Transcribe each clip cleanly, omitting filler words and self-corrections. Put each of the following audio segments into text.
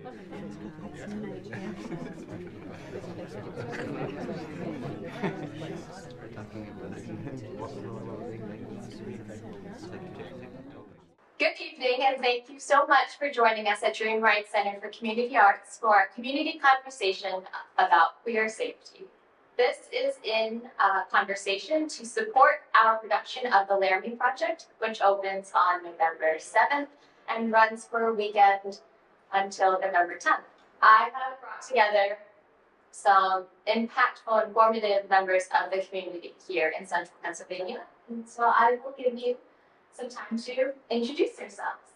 Good evening, and thank you so much for joining us at Dream Right Center for Community Arts for our community conversation about queer safety. This is in conversation to support our production of the Laramie Project, which opens on November 7th and runs for a weekend until November 10th. I have brought together some impactful, informative members of the community here in Central Pennsylvania, and so I will give you some time to introduce yourselves.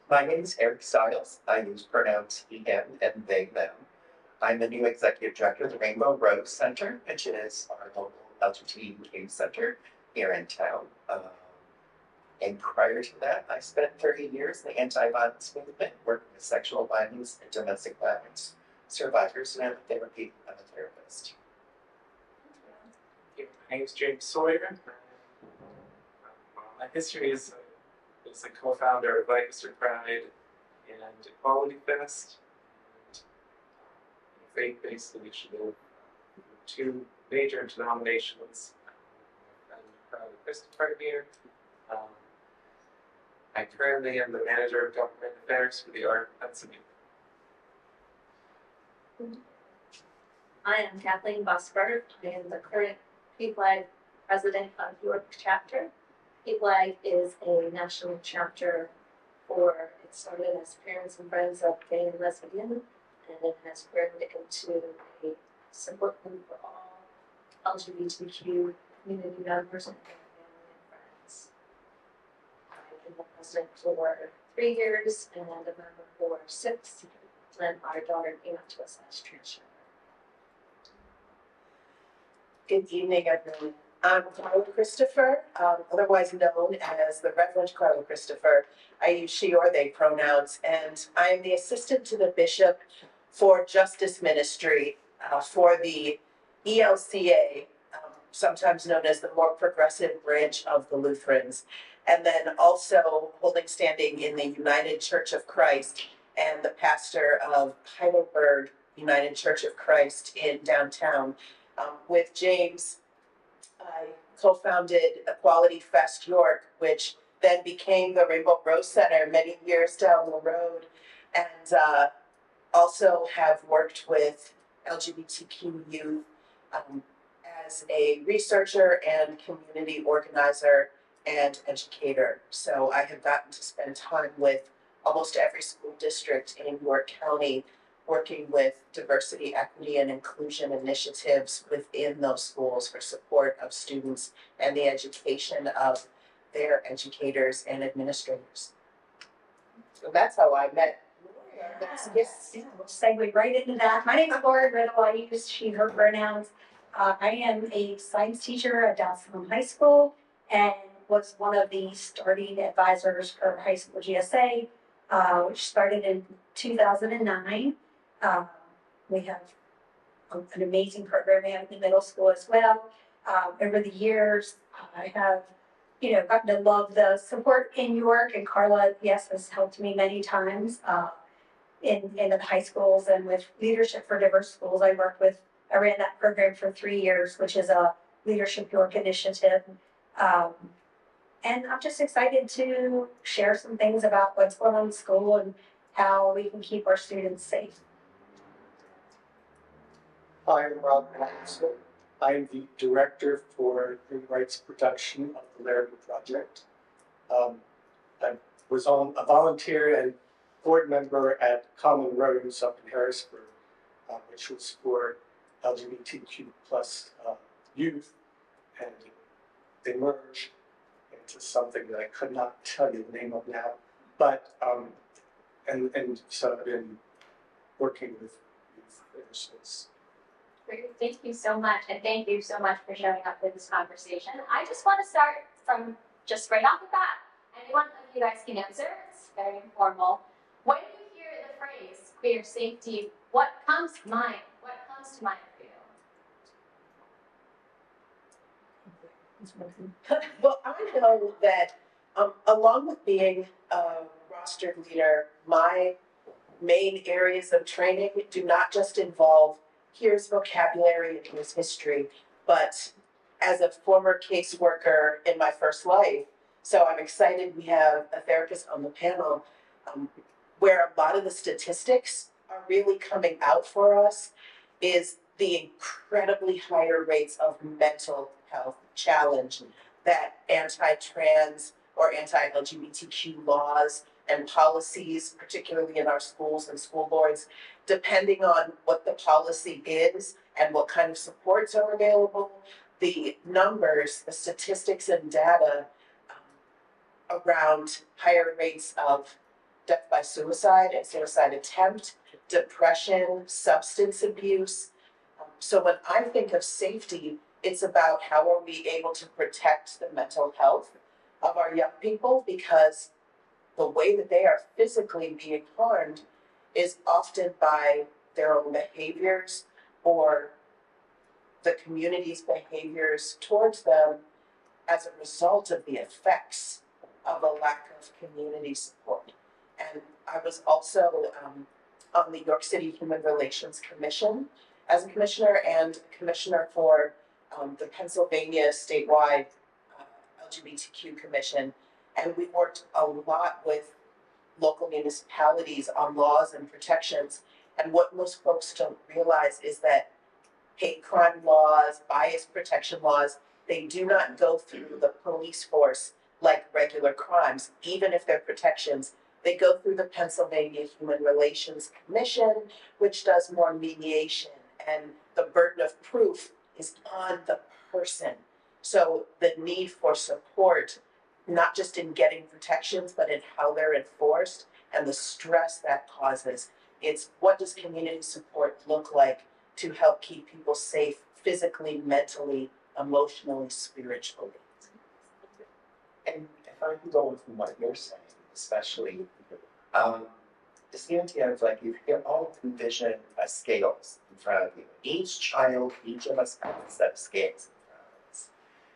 My name is Eric Stiles. I use pronouns he, him, and they, them. I'm the new executive director of the Rainbow Rose Center, which is our local LGBTQ center here in town. And prior to that, I spent 30 years in the anti-violence movement, working with sexual violence and domestic violence survivors, and I'm a therapist. My name is James Sawyer. My history is a co-founder of Lancaster Pride and Equality Fest, and a faith-based initiative, two major denominations, and Carla Christopher here. I currently am the manager of government affairs for the Art of Pennsylvania. I am Kathleen Busberg. I am the current PFLAG president of York chapter. PFLAG is a national chapter for, it started as Parents and Friends of Gay and Lesbian, and it has grown into a support group for all LGBTQ community members and their family and friends. I've been the president for 3 years and a member for 6, when our daughter came up to us as transgender. Good evening, everyone. I'm Carla Christopher, otherwise known as the Reverend Carla Christopher. I use she or they pronouns, and I'm the assistant to the bishop for Justice Ministry for the ELCA, sometimes known as the more progressive branch of the Lutherans, and then also holding standing in the United Church of Christ and the pastor of Heidelberg United Church of Christ in downtown. With James, I co-founded Equality Fest York, which then became the Rainbow Rose Center many years down the road, and also have worked with LGBTQ youth as a researcher and community organizer and educator. So I have gotten to spend time with almost every school district in York County, working with diversity, equity, and inclusion initiatives within those schools for support of students and the education of their educators and administrators. So that's how I met. Yes, yeah, we'll segue right into that. My name is Riddle. I use she, her pronouns. I am a science teacher at Dallastown High School and was one of the starting advisors for high school GSA, which started in 2009. We have an amazing program we have in the middle school as well. Over the years, I have, gotten to love the support in York, and Carla, yes, has helped me many times in the high schools and with Leadership for Diverse Schools. I ran that program for 3 years, which is a Leadership York initiative. And I'm just excited to share some things about what's going on in school and how we can keep our students safe. Hi, I'm Rob Anderson. I'm the director for human rights production of the Laramie Project. I was a volunteer and board member at Common Rose up in Harrisburg, which was for LGBTQ plus youth, and they merged into something that I could not tell you the name of now. But and so I've been working with youth ever since. Great. Thank you so much, and thank you so much for showing up for this conversation. I just want to start from just right off the bat. Anyone of you guys can answer. It's very informal. When you hear the phrase queer safety, what comes to mind? What comes to mind for you? Well, I know that along with being Rob rostered leader, my main areas of training do not just involve here's vocabulary and here's history, but as a former caseworker in my first life, so I'm excited we have a therapist on the panel where a lot of the statistics are really coming out for us is the incredibly higher rates of mental health challenge that anti-trans or anti-LGBTQ laws and policies, particularly in our schools and school boards, depending on what the policy is and what kind of supports are available, the numbers, the statistics and data around higher rates of death by suicide and suicide attempt, depression, substance abuse. So when I think of safety, it's about how are we able to protect the mental health of our young people, because the way that they are physically being harmed is often by their own behaviors or the community's behaviors towards them as a result of the effects of a lack of community support. And I was also on the York City Human Relations Commission as a commissioner and commissioner for the Pennsylvania statewide LGBTQ Commission. And we worked a lot with local municipalities on laws and protections. And what most folks don't realize is that hate crime laws, bias protection laws, they do not go through the police force like regular crimes, even if they're protections. They go through the Pennsylvania Human Relations Commission, which does more mediation, and the burden of proof is on the person. So the need for support, not just in getting protections, but in how they're enforced and the stress that causes. It's what does community support look like to help keep people safe physically, mentally, emotionally, spiritually. And if I can go with what you're saying, especially, it's the idea of like you can all envision a scales in front of you. Each child, each of us have a set of scales in front of us.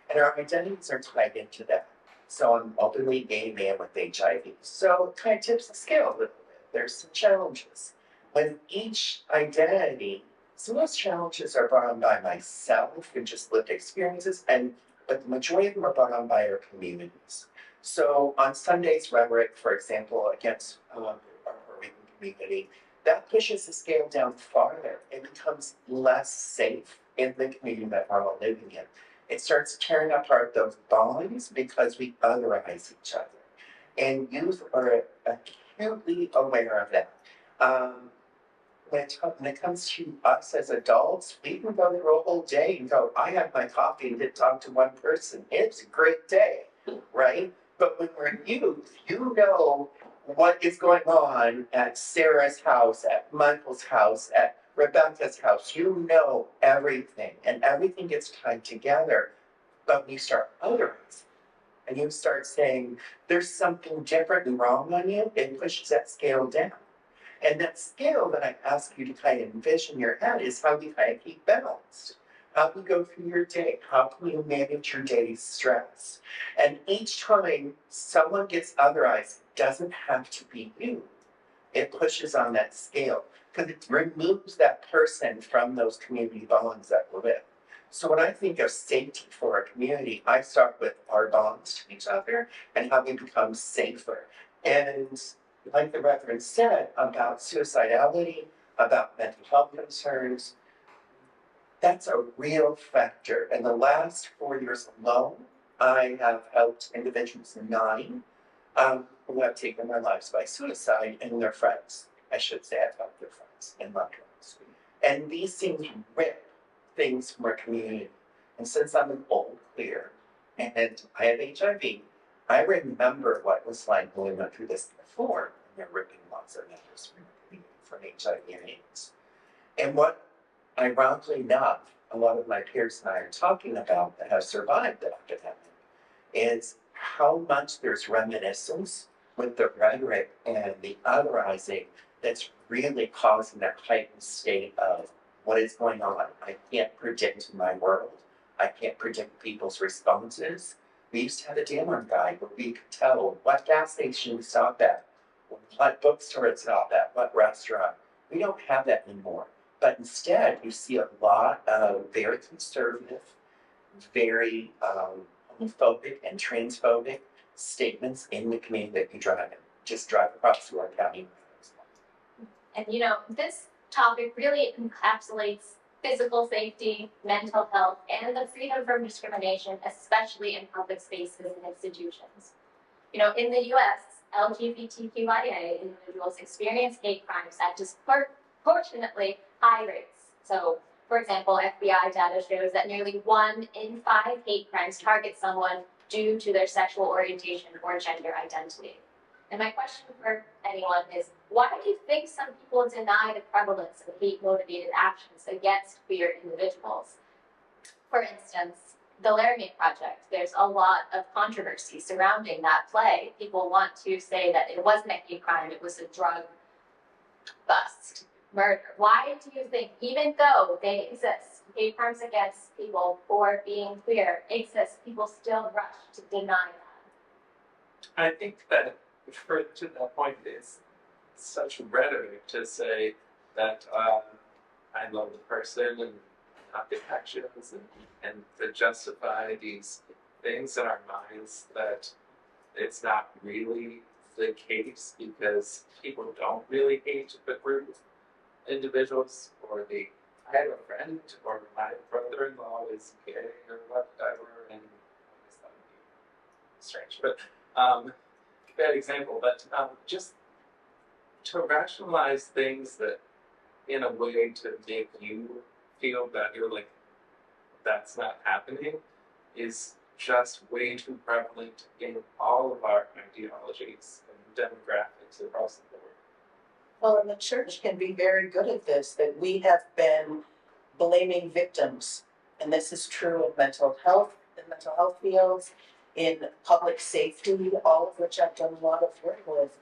And our identities are tied into that. So I'm openly gay man with HIV. So it kind of tips the scale a little bit. There's some challenges. With each identity, some of those challenges are brought on by myself and just lived experiences, but the majority of them are brought on by our communities. So on Sunday's rhetoric, for example, against our Puerto Rican community, that pushes the scale down farther. It becomes less safe in the community that we're all living in. It starts tearing apart those bonds because we otherize each other. And youth are acutely aware of that. When it comes to us as adults, we can go through a whole day and go, I had my coffee and didn't talk to one person. It's a great day, right? But when we're youth, you know what is going on at Sarah's house, at Michael's house, at Rebecca's house. You know everything, and everything gets tied together. But when you start othering, and you start saying, there's something different and wrong on you, it pushes that scale down. And that scale that I ask you to kind of envision in your head is how you kind of keep balanced. How do you go through your day? How can you manage your day's stress? And each time someone gets otherized, it doesn't have to be you. It pushes on that scale because it removes that person from those community bonds that we're with. So when I think of safety for a community, I start with our bonds to each other and how we become safer. And like the Reverend said about suicidality, about mental health concerns, that's a real factor. In the last 4 years alone, I have helped individuals 9 who have taken their lives by suicide and their friends. I should say I've helped their friends and loved ones. And these things rip things from our community. And since I'm an old queer and I have HIV, I remember what it was like when we went through this before. They're ripping lots of members from HIV and AIDS. And what, ironically enough, a lot of my peers and I are talking about that have survived the epidemic is how much there's reminiscence with the rhetoric and the otherizing that's really causing that heightened state of what is going on. I can't predict my world. I can't predict people's responses. We used to have a Dallastown guide where we could tell what gas station we stopped at, What bookstore it's not that, what restaurant. We don't have that anymore. But instead, you see a lot of very conservative, very homophobic and transphobic statements in the community that you drive in. Just drive across through our county. And you know, this topic really encapsulates physical safety, mental health, and the freedom from discrimination, especially in public spaces and institutions. You know, in the US, LGBTQIA individuals experience hate crimes at disproportionately high rates. So, for example, FBI data shows that nearly 1 in 5 hate crimes target someone due to their sexual orientation or gender identity. And my question for anyone is, why do you think some people deny the prevalence of hate-motivated actions against queer individuals? For instance, the Laramie Project, there's a lot of controversy surrounding that play. People want to say that it wasn't a hate crime, it was a drug bust, murder. Why do you think, even though they exist, hate crimes against people for being queer exist, people still rush to deny that? I think that to that point is such rhetoric to say that I love the person and not the actions, and to justify these things in our minds that it's not really the case, because people don't really hate the group individuals, or I have a friend, or my brother-in-law is gay, or whatever, and I guess that would be strange, but bad example, but just to rationalize things that in a way to make you feel that you're like, that's not happening, is just way too prevalent in all of our ideologies and demographics across the board. Well, and the church can be very good at this, that we have been blaming victims. And this is true in mental health fields, in public safety, all of which I've done a lot of work with.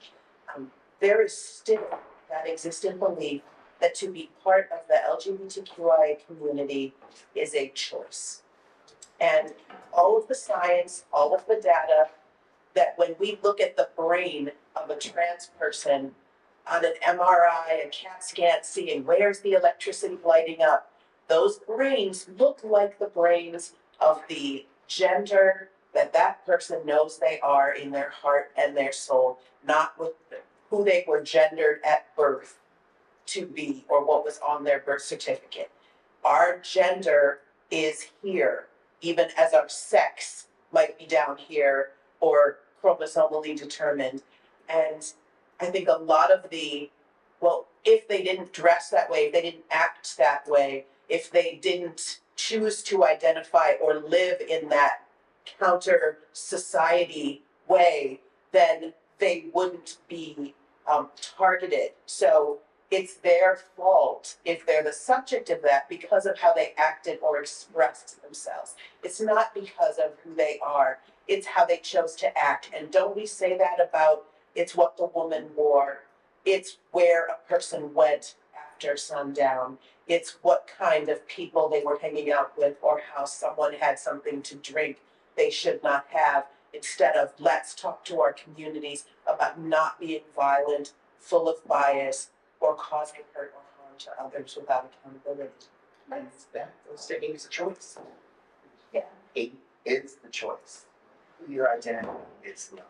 There is still that existing belief that to be part of the LGBTQIA community is a choice. And all of the science, all of the data, that when we look at the brain of a trans person on an MRI, a CAT scan, seeing where's the electricity lighting up, those brains look like the brains of the gender that person knows they are in their heart and their soul, not with who they were gendered at birth to be or what was on their birth certificate. Our gender is here, even as our sex might be down here or chromosomally determined. And I think a lot of if they didn't dress that way, if they didn't act that way, if they didn't choose to identify or live in that counter society way, then they wouldn't be targeted. So it's their fault if they're the subject of that because of how they acted or expressed themselves. It's not because of who they are, it's how they chose to act. And don't we say that about it's what the woman wore, it's where a person went after sundown, it's what kind of people they were hanging out with, or how someone had something to drink they should not have, instead of let's talk to our communities about not being violent, full of bias, or causing hurt or harm to others without accountability. Those statements is a choice. Yeah. Hate is the choice. Your identity is not.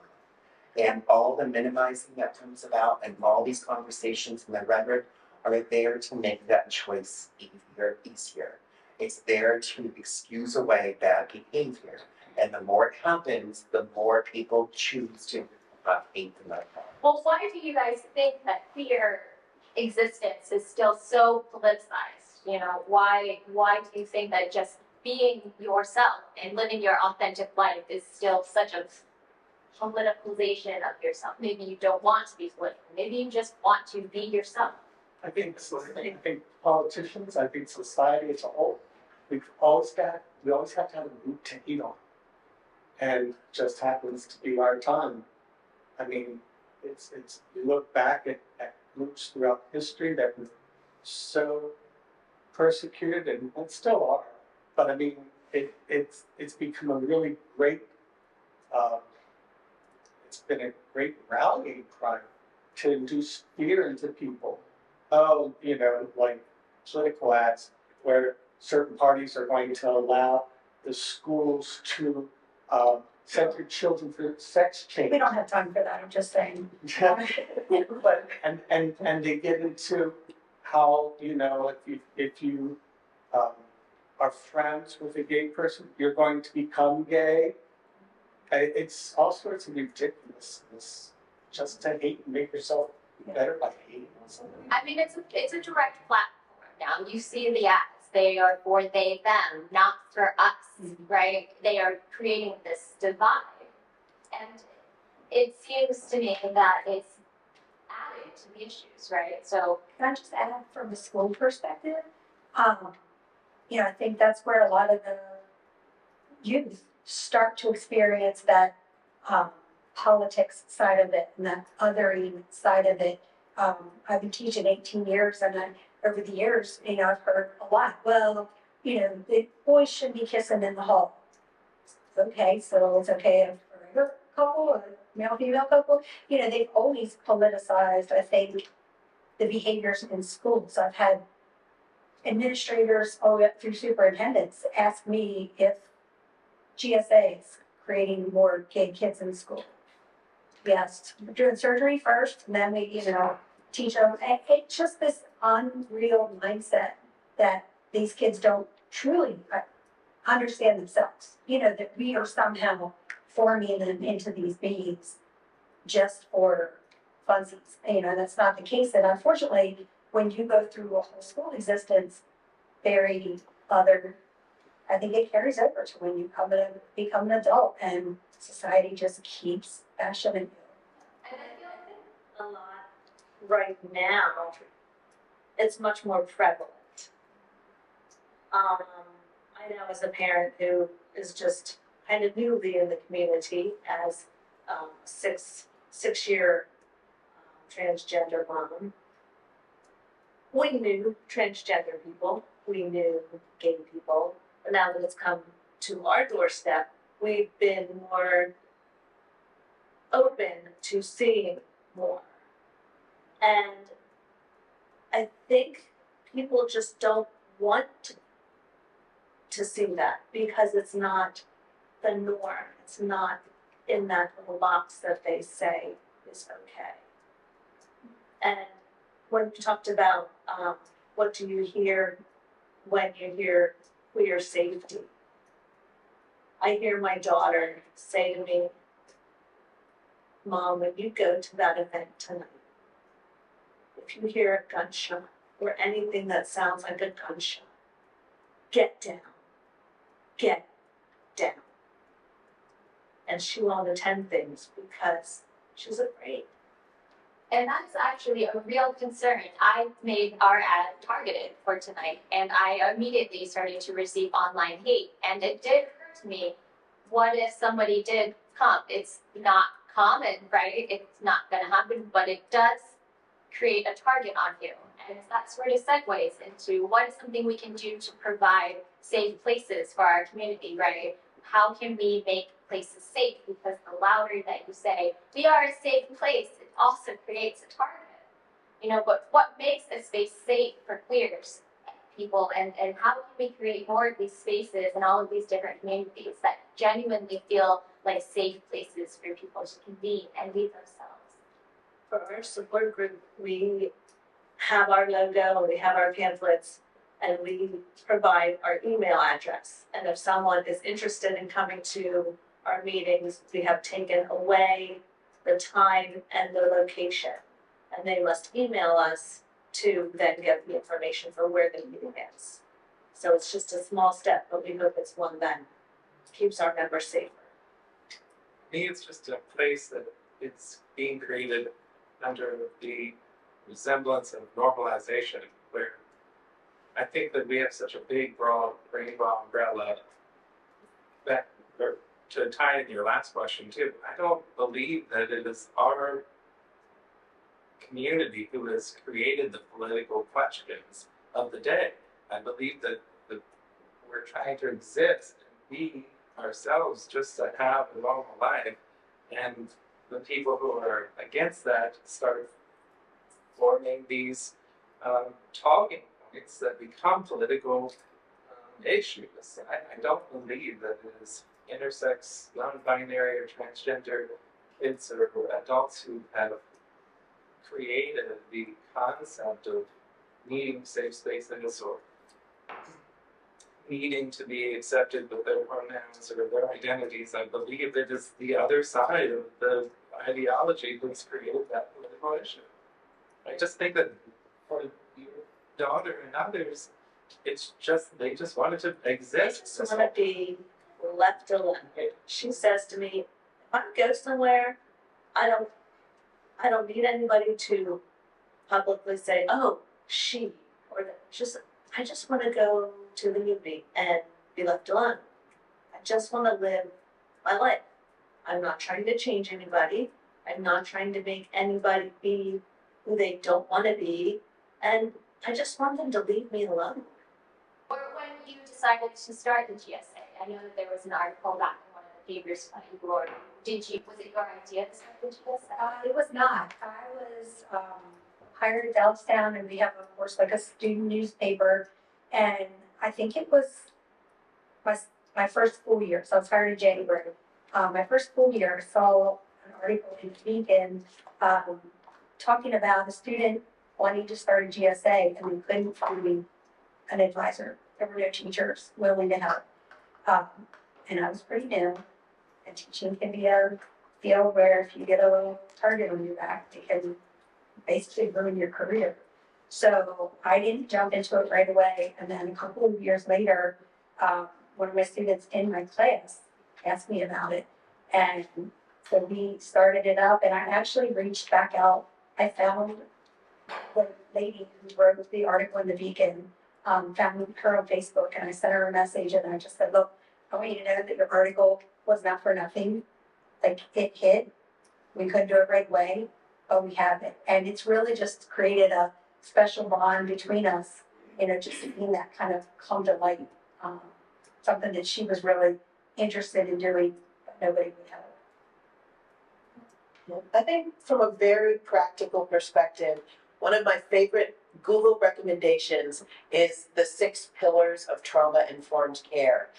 And all the minimizing that comes about and all these conversations and the rhetoric are there to make that choice easier. It's there to excuse away bad behavior. And the more it happens, the more people choose to hate the other. Well, why do you guys think that queer existence is still so politicized? You know, why do you think that just being yourself and living your authentic life is still such a politicalization of yourself? Maybe you don't want to be political. Maybe you just want to be yourself. I think politicians, I think society as a whole, we always have to have a root to hate on. And just happens to be our time. I mean, it's you look back at groups throughout history that were so persecuted and still are. But I mean, it's become a really great it's been a great rallying cry to induce fear into people. Oh, you know, like political ads where certain parties are going to allow the schools to send their children for sex change. We don't have time for that, I'm just saying. But and they get into how, you know, if you are friends with a gay person, you're going to become gay. It's all sorts of ridiculousness just to hate and make yourself better by hating on somebody. I mean, it's a direct platform now. You see the ads. They are for they, them, not for us, right? They are creating this divide. And it seems to me that it's adding to the issues, right? So Can I just add from a school perspective? You know, I think that's where a lot of the youth start to experience that politics side of it and that othering side of it. I've been teaching 18 years, and over the years, you know, I've heard a lot. Well, you know, the boys shouldn't be kissing in the hall. Okay, so it's okay for a couple, a male-female couple. You know, they've always politicized, I think, the behaviors in schools. I've had administrators all the way up through superintendents ask me if GSA is creating more gay kids in school. Yes, we're doing surgery first, and then we, you know, teach them. And it's just this unreal mindset that these kids don't truly understand themselves. You know, that we are somehow forming them into these beings just for funsies. You know, that's not the case. And unfortunately, when you go through a whole school existence, very other, I think it carries over to when you become an adult, and society just keeps bashing you. and I feel like A lot right now, it's much more prevalent. I know as a parent who is just kind of newly in the community as six-year transgender mom, we knew transgender people, we knew gay people, but now that it's come to our doorstep, we've been more open to seeing more. And I think people just don't want to see that because it's not the norm. It's not in that little box that they say is okay. And when you talked about what do you hear when you hear queer safety, I hear my daughter say to me, Mom, when you go to that event tonight, if you hear a gunshot or anything that sounds like a gunshot, get down. Get down. And she won't attend things because she's afraid. And that's actually a real concern. I made our ad targeted for tonight, and I immediately started to receive online hate. And it did occur to me, what if somebody did come? It's not common, right? It's not going to happen, but it does create a target on you. And that sort of segues into what is something we can do to provide safe places for our community, right? How can we make places safe? Because the louder that you say, we are a safe place, it also creates a target. You know, but what makes a space safe for queers people, and how can we create more of these spaces in all of these different communities that genuinely feel like safe places for people to convene and be themselves? For our support group, we have our logo, we have our pamphlets, and we provide our email address. And if someone is interested in coming to our meetings, we have taken away the time and the location. And they must email us to then get the information for where the meeting is. So it's just a small step, but we hope it's one that keeps our members safer. For me, it's just a place that it's being created under the resemblance of normalization, where I think that we have such a big, broad rainbow umbrella that, or to tie in your last question too, I don't believe that it is our community who has created the political questions of the day. I believe that we're trying to exist and be ourselves just to have a normal life, and the people who are against that start forming these talking points that become political issues. I don't believe that it is intersex, non-binary, or transgender kids or adults who have created the concept of needing safe spaces or needing to be accepted with their pronouns or their identities. I believe it is the other side of the ideology that's created that political issue. I just think that for your daughter and others, it's just, they just wanted to I exist. just wanna be left alone. She says to me, if I go somewhere, I don't need anybody to publicly say, oh, she, or that. Just, I just wanna go to the movie and be left alone. I just wanna live my life. I'm not trying to change anybody. I'm not trying to make anybody be who they don't wanna be. And I just want them to leave me alone. Or when you decided to start the GSA, I know that there was an article back in one of the papers by you, or was it your idea to start the GSA? It was not. I was hired at Dallastown, and we have, of course, like a student newspaper. And I think it was my first school year, so I was hired in January. My first school year, I saw an article in Beacon talking about a student wanting to start a GSA, and they couldn't find an advisor. There were no teachers willing to help. And I was pretty new. And teaching can be a field where if you get a little target on your back, it can basically ruin your career. So I didn't jump into it right away. And then a couple of years later, one of my students in my class asked me about it. And so we started it up, and I actually reached back out. I found the lady who wrote the article in the Beacon, found her on Facebook, and I sent her a message, and I just said, look, I want you to know that your article was not for nothing. Like, it hit. We couldn't do it right away, but we have it. And it's really just created a special bond between us, you know, just seeing that kind of come to light. Something that she was really interested in doing, but nobody would help. I think from a very practical perspective, one of my favorite Google recommendations is the 6 pillars of trauma-informed care,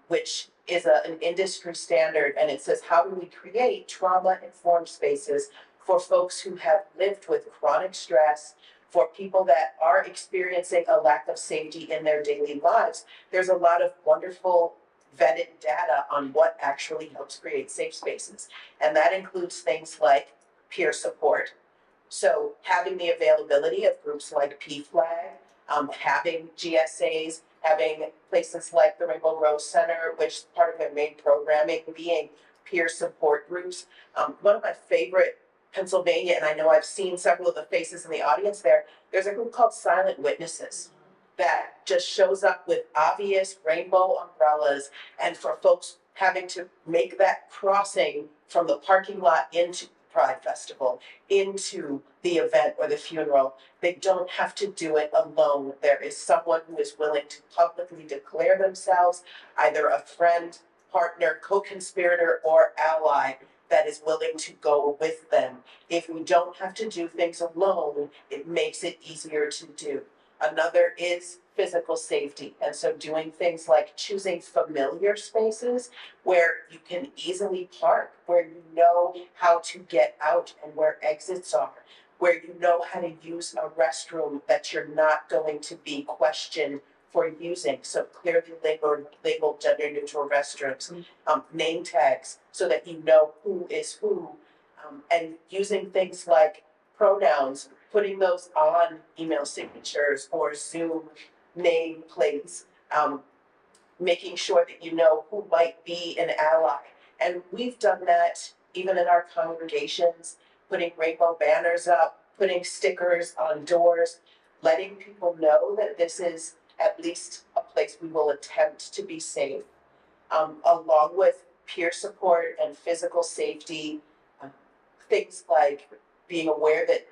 which is an industry standard, and it says, how do we create trauma-informed spaces for folks who have lived with chronic stress, for people that are experiencing a lack of safety in their daily lives. There's a lot of wonderful vetted data on what actually helps create safe spaces. And that includes things like peer support. So having the availability of groups like PFLAG, having GSAs, having places like the Rainbow Rose Center, which part of their main programming being peer support groups. One of my favorite Pennsylvania, and I know I've seen several of the faces in the audience there, there's a group called Silent Witnesses that just shows up with obvious rainbow umbrellas, and for folks having to make that crossing from the parking lot into the Pride Festival, into the event or the funeral, they don't have to do it alone. There is someone who is willing to publicly declare themselves either a friend, partner, co-conspirator, or ally that is willing to go with them. If we don't have to do things alone, it makes it easier to do. Another is physical safety. And so doing things like choosing familiar spaces where you can easily park, where you know how to get out and where exits are, where you know how to use a restroom that you're not going to be questioned for using. So clearly labeled gender neutral restrooms, name tags so that you know who is who, and using things like pronouns, putting those on email signatures or Zoom name plates, making sure that you know who might be an ally. And we've done that even in our congregations, putting rainbow banners up, putting stickers on doors, letting people know that this is at least a place we will attempt to be safe, along with peer support and physical safety, things like being aware that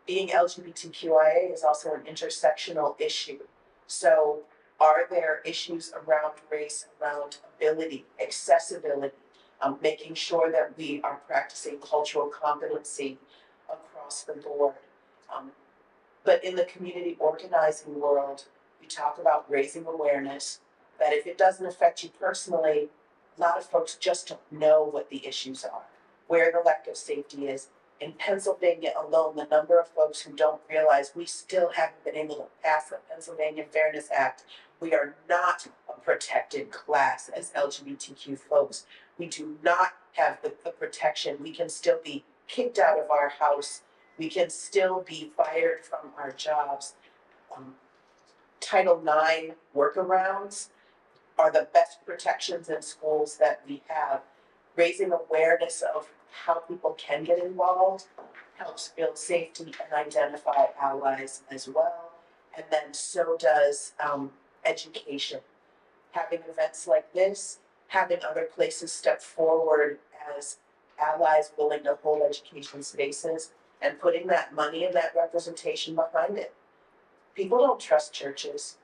being LGBTQIA is also an intersectional issue. So are there issues around race, around ability, accessibility, making sure that we are practicing cultural competency across the board. But in the community organizing world, we talk about raising awareness, that if it doesn't affect you personally, a lot of folks just don't know what the issues are, where the lack of safety is. In Pennsylvania alone, the number of folks who don't realize we still haven't been able to pass the Pennsylvania Fairness Act. We are not a protected class as LGBTQ folks. We do not have the protection. We can still be kicked out of our house. We can still be fired from our jobs. Title IX workarounds are the best protections in schools that we have. Raising awareness of how people can get involved helps build safety and identify allies as well. And then so does education. Having events like this, having other places step forward as allies willing to hold education spaces, and putting that money and that representation behind it. People don't trust churches,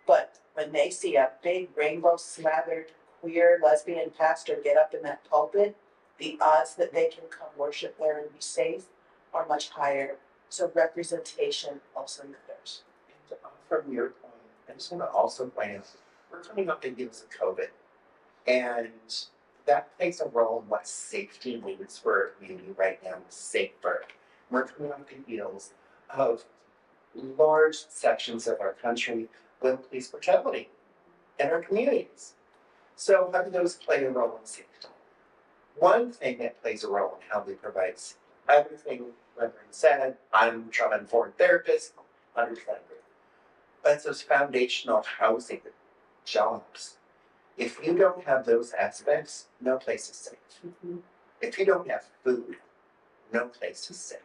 but when they see a big rainbow slathered queer lesbian pastor get up in that pulpit, the odds that they can come worship there and be safe are much higher. So representation also matters. And from your point, I just want to also point out, we're coming up in years of COVID, and that plays a role in what safety means for a community right now, safer. We're coming up in heels of large sections of our country with police brutality in our communities. So how do those play a role in safety? One thing that plays a role in how we provide everything Reverend said, I'm a trauma-informed therapist, understand it. But it's those foundational housing jobs. If you don't have those aspects, no place is safe. If you don't have food, no place is safe.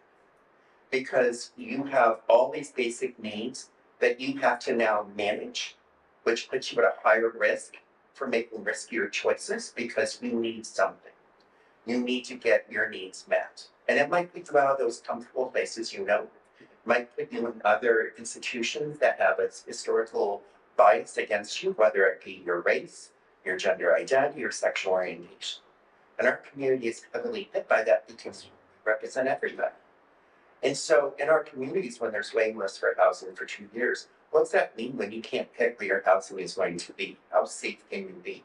Because you have all these basic needs that you have to now manage, which puts you at a higher risk for making riskier choices because you need something. You need to get your needs met. And it might be throughout those comfortable places you know. It might put you in other institutions that have a historical bias against you, whether it be your race, your gender identity, or sexual orientation. And our community is heavily hit by that because we represent everybody. And so in our communities, when there's waiting lists for housing for 2 years, what's that mean when you can't pick where your housing is going to be? How safe can you be?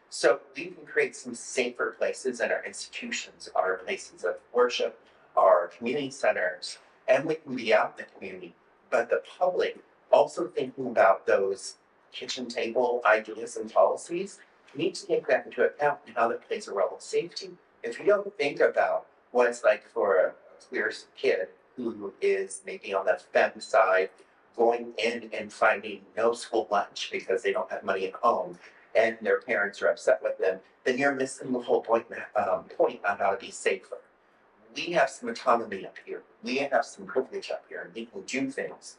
So we can create some safer places in our institutions, our places of worship, our community centers, and we can be out in the community. But the public also thinking about those kitchen table ideas and policies need to take that into account and how that plays a role in safety. If you don't think about what it's like for a queer kid who is maybe on the femme side, going in and finding no school lunch because they don't have money at home and their parents are upset with them, then you're missing the whole point on how to be safer. We have some autonomy up here. We have some privilege up here, and we can do things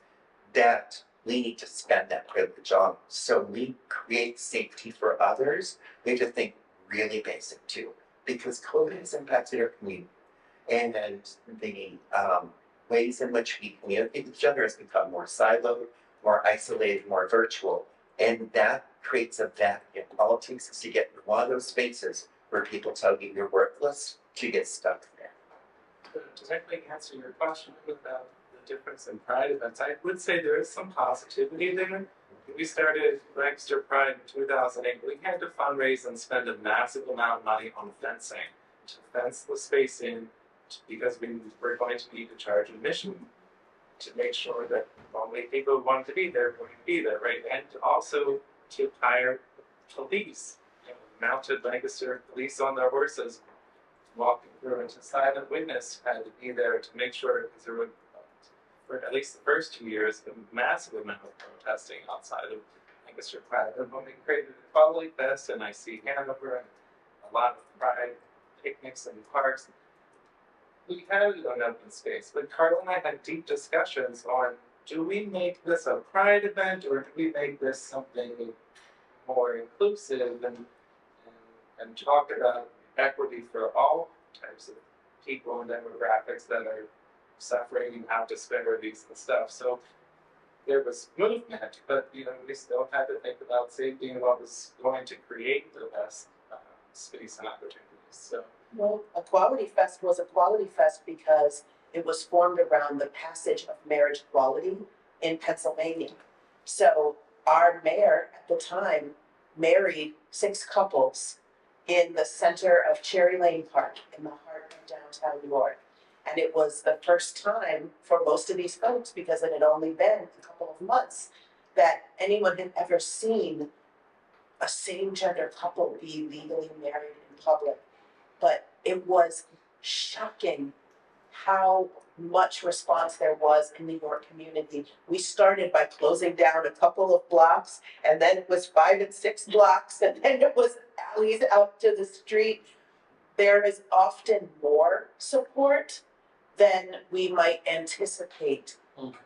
that we need to spend that privilege on. So we create safety for others. We have to think really basic too, because COVID has impacted our community. And the ways in which we communicate with each other has become more siloed, more isolated, more virtual. And that creates a vacuum. All it takes is to get in one of those spaces where people tell you you're worthless to get stuck there. To technically answer your question about the difference in Pride events, I would say there is some positivity there. We started Lancaster Pride in 2008. We had to fundraise and spend a massive amount of money on fencing to fence the space in, because we were going to need to charge admission to make sure that only people who wanted to be there were going to be there, right? And also to hire police, mounted Lancaster police on their horses, walking through into silent witness, had to be there to make sure, because there would, for at least the first 2 years, a massive amount of protesting outside of Lancaster Pride. And when we created a Quality Fest, and I see Hanover and a lot of Pride picnics and parks, we had an open space, but Carla and I had deep discussions on, do we make this a Pride event or do we make this something more inclusive and talk about equity for all types of people and demographics that are suffering and have disparities and stuff. So there was movement, but we still had to think about safety and what was going to create the best space and opportunities. So. Well, a Quality Fest was a Quality Fest because it was formed around the passage of marriage equality in Pennsylvania. So our mayor at the time married 6 couples in the center of Cherry Lane Park in the heart of downtown New York. And it was the first time for most of these folks, because it had only been a couple of months, that anyone had ever seen a same-gender couple be legally married in public. But it was shocking how much response there was in the New York community. We started by closing down a couple of blocks, and then it was 5 and 6 blocks, and then it was alleys out to the street. There is often more support than we might anticipate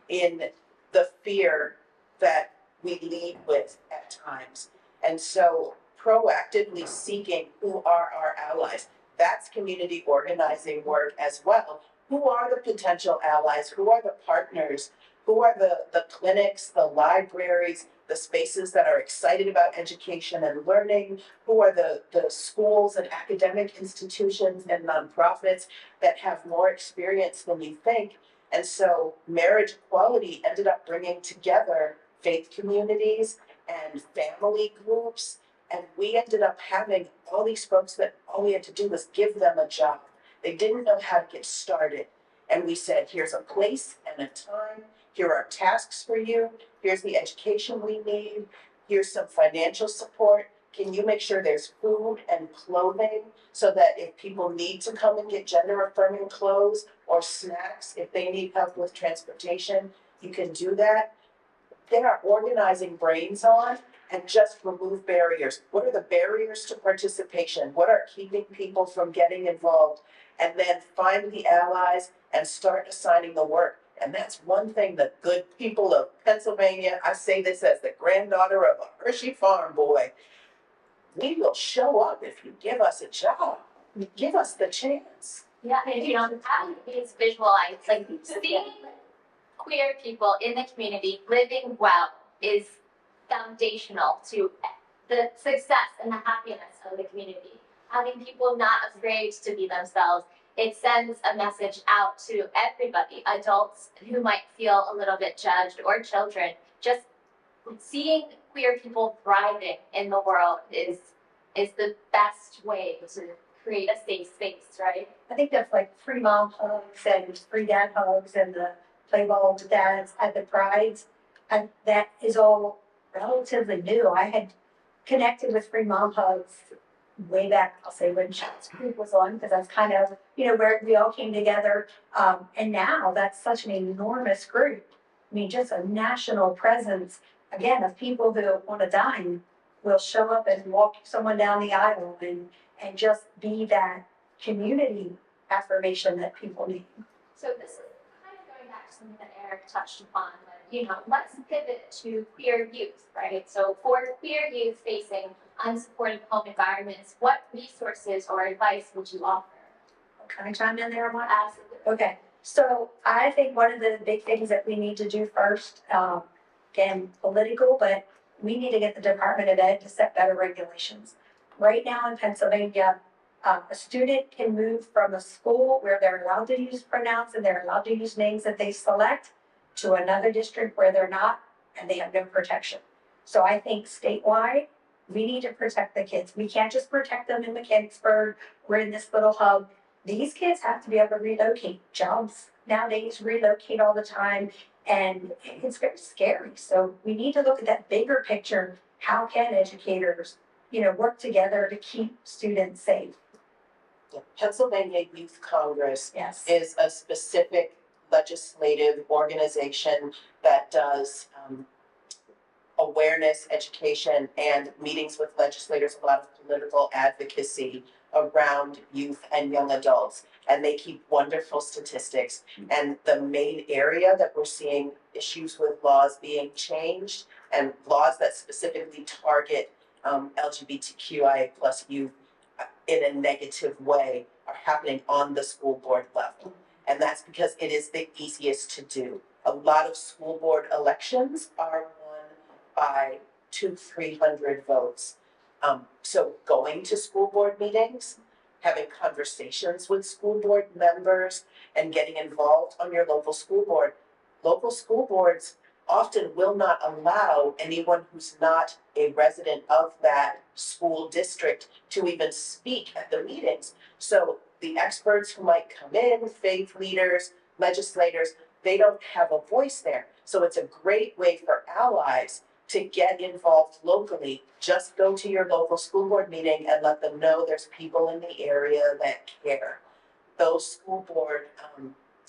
in the fear that we lead with at times. And so proactively seeking who are our allies, that's community organizing work as well. Who are the potential allies? Who are the partners? Who are the clinics, the libraries, the spaces that are excited about education and learning? Who are the schools and academic institutions and nonprofits that have more experience than you think? And so marriage equality ended up bringing together faith communities and family groups. And we ended up having all these folks that all we had to do was give them a job. They didn't know how to get started. And we said, here's a place and a time. Here are tasks for you. Here's the education we need. Here's some financial support. Can you make sure there's food and clothing so that if people need to come and get gender affirming clothes or snacks, if they need help with transportation, you can do that. They are organizing brains on and just remove barriers. What are the barriers to participation? What are keeping people from getting involved? And then find the allies and start assigning the work. And that's one thing the good people of Pennsylvania, I say this as the granddaughter of a Hershey farm boy, we will show up if you give us a job. Give us the chance. Yeah, and having these visualized, like seeing queer people in the community living well is foundational to the success and the happiness of the community. Having people not afraid to be themselves, it sends a message out to everybody, adults who might feel a little bit judged or children. Just seeing queer people thriving in the world is the best way to create a safe space, right? I think that's like free mom hugs and free dad hugs and the play ball with dads at the prides. And that is all relatively new. I had connected with free mom hugs way back, I'll say when Shots Group was on, because that's kind of, where we all came together. And now that's such an enormous group. I mean, just a national presence, again, of people who want to dine will show up and walk someone down the aisle and just be that community affirmation that people need. So this is kind of going back to something that Eric touched upon, but let's pivot to queer youth, right? So for queer youth facing unsupported home environments, what resources or advice would you offer? Can I chime in there, Mark? Absolutely. Okay, so I think one of the big things that we need to do first, again, political, but we need to get the Department of Ed to set better regulations. Right now in Pennsylvania, a student can move from a school where they're allowed to use pronouns and they're allowed to use names that they select to another district where they're not and they have no protection. So I think statewide, we need to protect the kids. We can't just protect them in Mechanicsburg. We're in this little hub. These kids have to be able to relocate. Jobs nowadays relocate all the time, and it's very scary. So we need to look at that bigger picture. How can educators, work together to keep students safe? Yeah. Pennsylvania Youth Congress Yes. is a specific legislative organization that does awareness, education, and meetings with legislators, a lot of political advocacy around youth and young adults. And they keep wonderful statistics. And the main area that we're seeing issues with laws being changed and laws that specifically target LGBTQIA plus youth in a negative way are happening on the school board level. And that's because it is the easiest to do. A lot of school board elections are won by 200-300 votes. So going to school board meetings, having conversations with school board members and getting involved on your local school board. Local school boards often will not allow anyone who's not a resident of that school district to even speak at the meetings. So the experts who might come in, faith leaders, legislators, they don't have a voice there. So it's a great way for allies to get involved locally. Just go to your local school board meeting and let them know there's people in the area that care. Those school board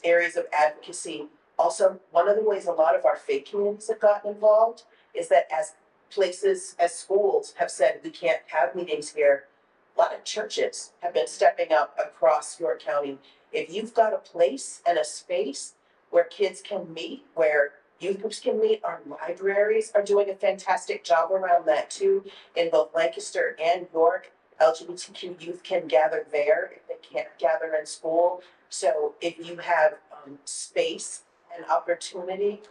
areas of advocacy. Also, one of the ways a lot of our faith communities have gotten involved is that as places, as schools have said, we can't have meetings here, a lot of churches have been stepping up across York County. If you've got a place and a space where kids can meet, where youth groups can meet, our libraries are doing a fantastic job around that too. In both Lancaster and York, LGBTQ youth can gather there if they can't gather in school. So if you have space and opportunity,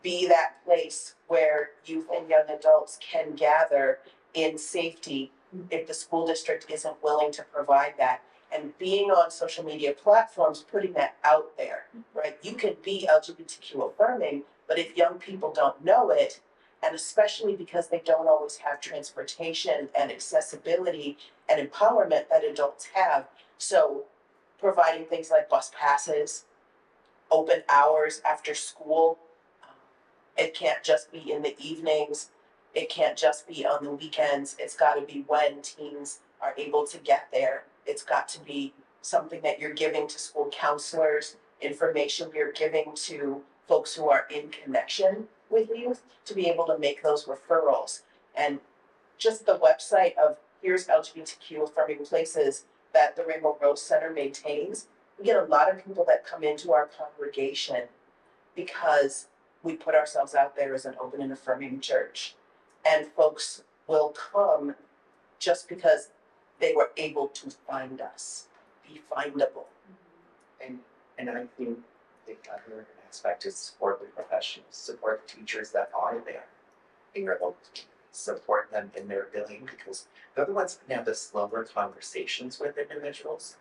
be that place where youth and young adults can gather in safety if the school district isn't willing to provide that. And being on social media platforms, putting that out there, right? You can be LGBTQ affirming, but if young people don't know it, and especially because they don't always have transportation and accessibility and empowerment that adults have. So providing things like bus passes, open hours after school. It can't just be in the evenings. It can't just be on the weekends. It's got to be when teens are able to get there. It's got to be something that you're giving to school counselors, information you're giving to folks who are in connection with youth to be able to make those referrals. And just the website of here's LGBTQ affirming places that the Rainbow Rose Center maintains. We get a lot of people that come into our congregation because we put ourselves out there as an open and affirming church. And folks will come just because they were able to find us, be findable. And I think the other aspect is support the professionals, support the teachers that are there in your local community, support them in their ability, because they're the ones that have the slower conversations with individuals.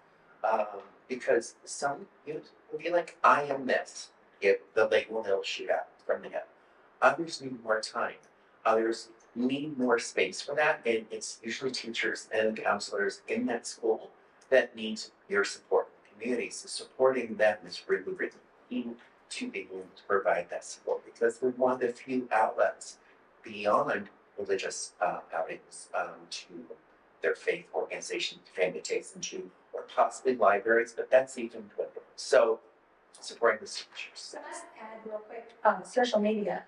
Because some youth will be like, I am this, if the label they'll shoot out from the hip. Others need more time. Others need more space for that, and it's usually teachers and counselors in that school that need your support in the community. So supporting them is really, really key to be able to provide that support, because they're one of the few outlets beyond religious outings to their faith organization, family takes them to, or possibly libraries, but that's even dwindled. So supporting the teachers. So let's add real quick, social media.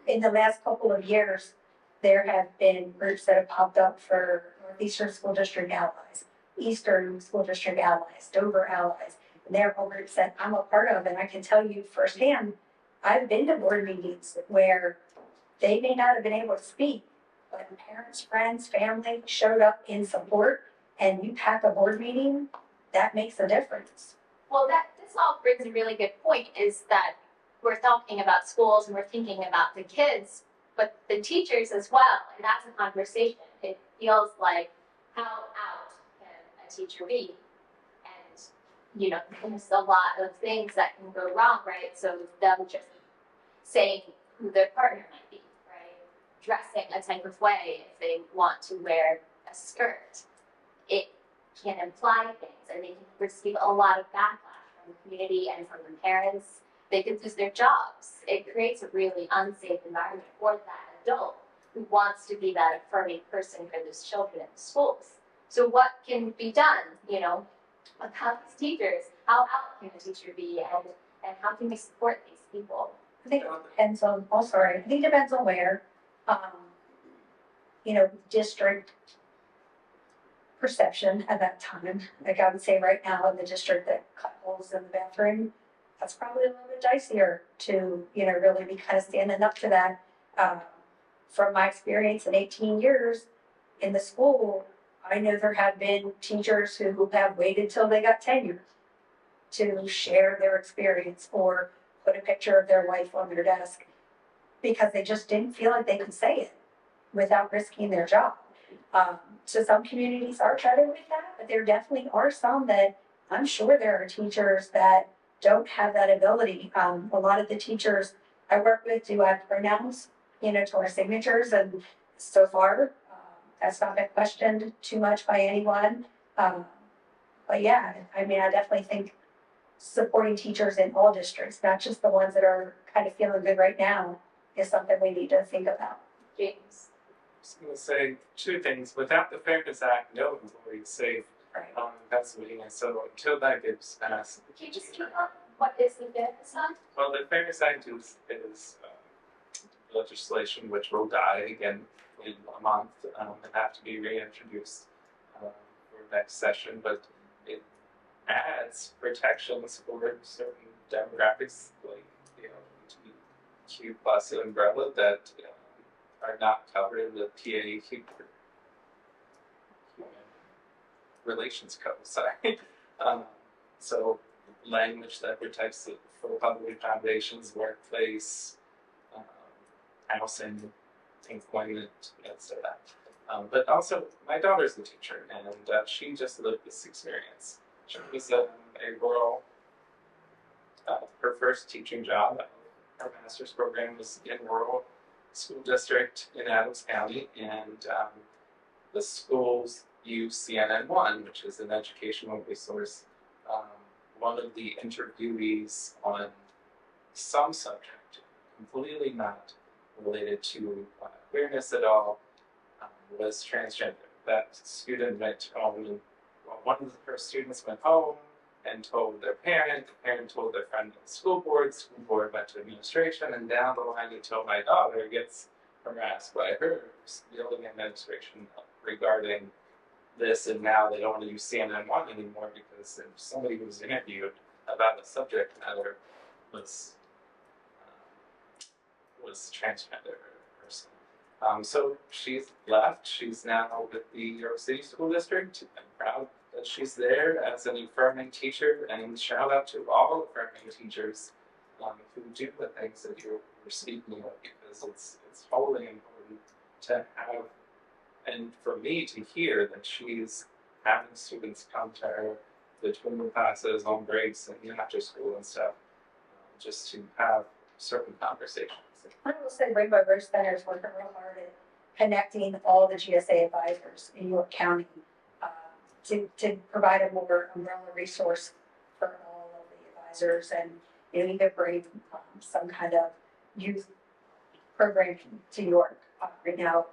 In the last couple of years, there have been groups that have popped up for Northeastern School District Allies, Eastern School District Allies, Dover Allies. And they're all groups that I'm a part of, and I can tell you firsthand, I've been to board meetings where they may not have been able to speak, but parents, friends, family showed up in support, and you pack a board meeting, that makes a difference. Well, this all brings a really good point, is that we're talking about schools and we're thinking about the kids, but the teachers as well, and that's a conversation. It feels like, how out can a teacher be? And, there's a lot of things that can go wrong, right? So them just saying who their partner might be, right? Dressing a type of way if they want to wear a skirt. It can imply things, and they can receive a lot of backlash from the community and from the parents. They could lose their jobs. It creates a really unsafe environment for that adult who wants to be that affirming person for those children in the schools. So what can be done, about these teachers? How out can a teacher be, and how can we support these people? I think it depends on, I think it depends on where, district perception at that time. Like I would say right now in the district that cut holes in the bathroom, that's probably a little bit dicier to, really be kind of standing up to that. From my experience in 18 years in the school, I know there have been teachers who have waited till they got tenure to share their experience or put a picture of their wife on their desk because they just didn't feel like they could say it without risking their job. So some communities are better with that, but there definitely are some that I'm sure there are teachers that don't have that ability. A lot of the teachers I work with do add pronouns, to our signatures, and so far, that's not been questioned too much by anyone. But yeah, I mean, I definitely think supporting teachers in all districts, not just the ones that are kind of feeling good right now, is something we need to think about. James. I was going to say two things. Without the Fairness Act, no employee is safe Right. in Pennsylvania. So until that gets passed, Can you just keep up? What is the Fairness Act? well, the Fairness Act is legislation which will die again in a month and have to be reintroduced for next session, but it adds protections for certain demographics like LGBTQ plus umbrella that are not covered in the PA Human Relations Code. Sorry. So language that protects it for public accommodations, workplace, housing, employment, etc. But also, my daughter's a teacher, and she just lived this experience. She was a rural, her first teaching job, her master's program was in rural school district in Adams County, and the schools use CNN1, which is an educational resource. One of the interviewees on some subject, completely not related to queerness at all, was transgender. That student went home, and one of her students went home and told their parent, the parent told their friend at the school board went to administration, and down the line until my daughter gets harassed by her building administration regarding this, and now they don't want to use CNN1 anymore because if somebody who was interviewed about a subject matter was transgender person. So she's left. She's now with the New York City School District. I'm proud that she's there as an affirming teacher, and shout out to all affirming teachers who do the things that you're speaking of, because it's wholly important to have, and for me to hear that she's having students come to her between classes, on breaks, and after school and stuff, just to have certain conversations. I will say Rainbow Rose Center is working real hard at connecting all the GSA advisors in York County to provide a more umbrella resource for all of the advisors, and either bring some kind of youth program to York. Right now,